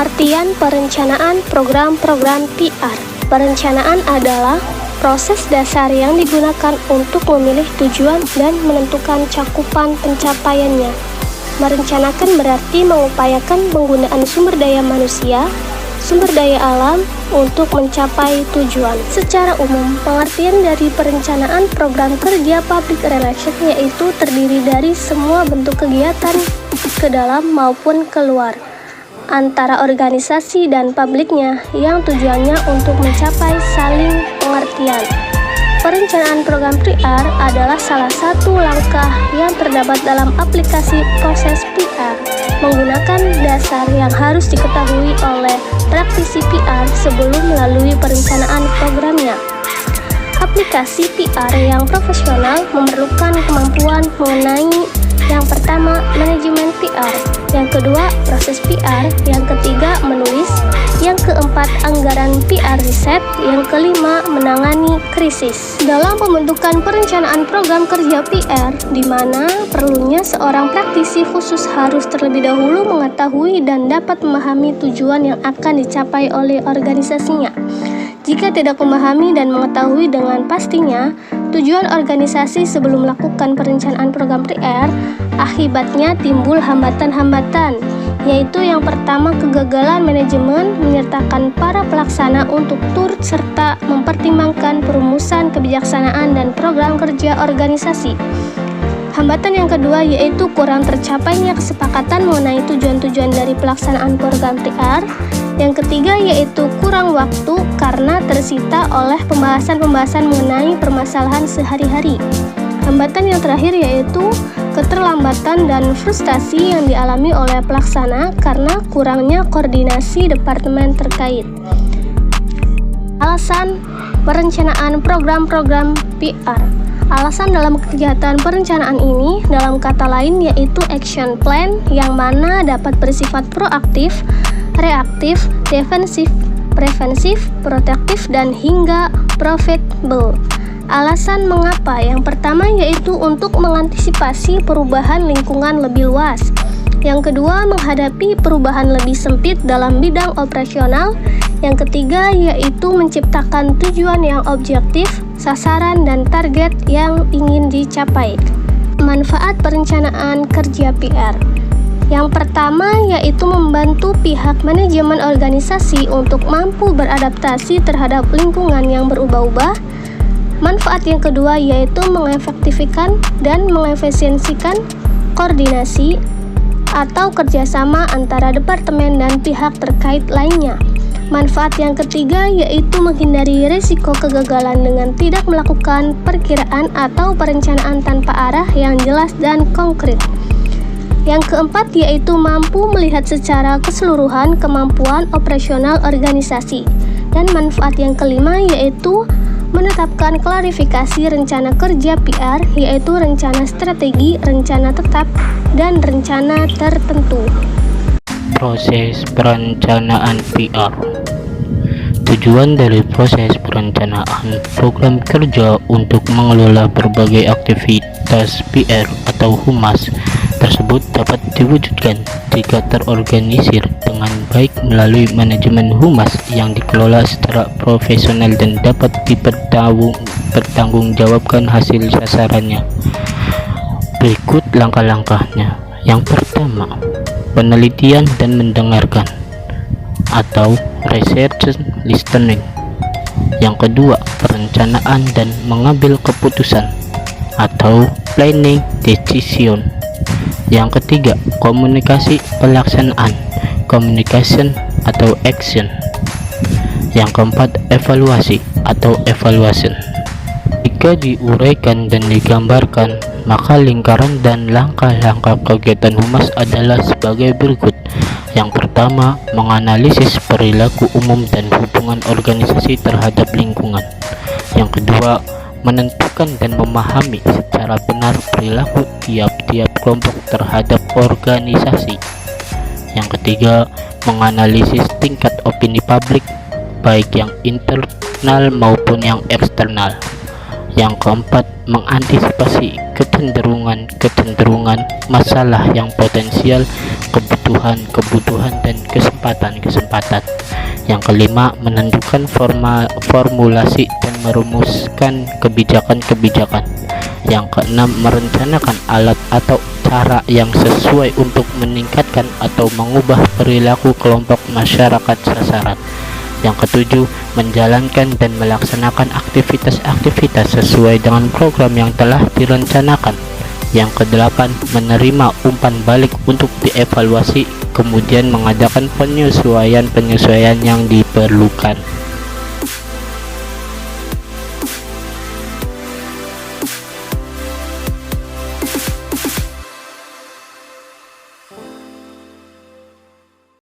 Pengertian perencanaan program-program PR. Perencanaan adalah proses dasar yang digunakan untuk memilih tujuan dan menentukan cakupan pencapaiannya. Merencanakan berarti mengupayakan penggunaan sumber daya manusia, sumber daya alam untuk mencapai tujuan. Secara umum, pengertian dari perencanaan program kerja public relation yaitu terdiri dari semua bentuk kegiatan ke dalam maupun keluar antara organisasi dan publiknya yang tujuannya untuk mencapai saling pengertian. Perencanaan program PR adalah salah satu langkah yang terdapat dalam aplikasi proses PR menggunakan dasar yang harus diketahui oleh praktisi PR sebelum melalui perencanaan programnya. Aplikasi PR yang profesional memerlukan kemampuan mengenai yang pertama, manajemen PR, yang kedua, proses PR, yang ketiga, menulis, yang keempat, anggaran PR riset, yang kelima, menangani krisis. Dalam pembentukan perencanaan program kerja PR, di mana perlunya seorang praktisi khusus harus terlebih dahulu mengetahui dan dapat memahami tujuan yang akan dicapai oleh organisasinya. Jika tidak memahami dan mengetahui dengan pastinya tujuan organisasi sebelum melakukan perencanaan program PR, akibatnya timbul hambatan-hambatan, yaitu yang pertama kegagalan manajemen menyertakan para pelaksana untuk turut serta mempertimbangkan perumusan kebijaksanaan dan program kerja organisasi. Hambatan yang kedua yaitu kurang tercapainya kesepakatan mengenai tujuan-tujuan dari pelaksanaan program PR. Yang ketiga yaitu kurang waktu karena tersita oleh pembahasan-pembahasan mengenai permasalahan sehari-hari. Hambatan yang terakhir yaitu keterlambatan dan frustasi yang dialami oleh pelaksana karena kurangnya koordinasi departemen terkait. Alasan perencanaan program-program PR. Alasan dalam kegiatan perencanaan ini dalam kata lain yaitu action plan yang mana dapat bersifat proaktif, reaktif, defensif, preventif, protektif, dan hingga profitable. Alasan mengapa yang pertama yaitu untuk mengantisipasi perubahan lingkungan lebih luas. Yang kedua, menghadapi perubahan lebih sempit dalam bidang operasional. Yang ketiga, yaitu menciptakan tujuan yang objektif, sasaran, dan target yang ingin dicapai. Manfaat perencanaan kerja PR. Yang pertama, yaitu membantu pihak manajemen organisasi untuk mampu beradaptasi terhadap lingkungan yang berubah-ubah. Manfaat yang kedua, yaitu mengefektifkan dan mengefisiensikan koordinasi atau kerjasama antara departemen dan pihak terkait lainnya. Manfaat yang ketiga yaitu menghindari risiko kegagalan dengan tidak melakukan perkiraan atau perencanaan tanpa arah yang jelas dan konkret. Yang keempat yaitu mampu melihat secara keseluruhan kemampuan operasional organisasi. Dan manfaat yang kelima yaitu menetapkan klarifikasi rencana kerja PR, yaitu rencana strategi, rencana tetap, dan rencana tertentu. Proses perencanaan PR. Tujuan dari proses perencanaan program kerja untuk mengelola berbagai aktivitas PR atau humas tersebut dapat diwujudkan jika terorganisir dengan baik melalui manajemen humas yang dikelola secara profesional dan dapat dipertanggungjawabkan hasil sasarannya. Berikut langkah-langkahnya. Yang pertama, penelitian dan mendengarkan atau research listening. Yang kedua, perencanaan dan mengambil keputusan atau planning decision. Yang ketiga, komunikasi pelaksanaan, communication atau action. Yang keempat, evaluasi atau evaluation. Jika diuraikan dan digambarkan, maka lingkaran dan langkah-langkah kegiatan humas adalah sebagai berikut. Yang pertama, menganalisis perilaku umum dan hubungan organisasi terhadap lingkungan. Yang kedua, menentukan dan memahami secara benar perilaku tiap-tiap kelompok terhadap organisasi. Yang ketiga, menganalisis tingkat opini publik baik yang internal maupun yang eksternal. Yang keempat, mengantisipasi kecenderungan masalah yang potensial kebutuhan dan kesempatan-kesempatan. Yang kelima, menentukan formulasi dan merumuskan kebijakan-kebijakan. Yang keenam, merencanakan alat atau cara yang sesuai untuk meningkatkan atau mengubah perilaku kelompok masyarakat sasaran. Yang ketujuh, menjalankan dan melaksanakan aktivitas-aktivitas sesuai dengan program yang telah direncanakan. Yang kedelapan, menerima umpan balik untuk dievaluasi, kemudian mengadakan penyesuaian yang diperlukan.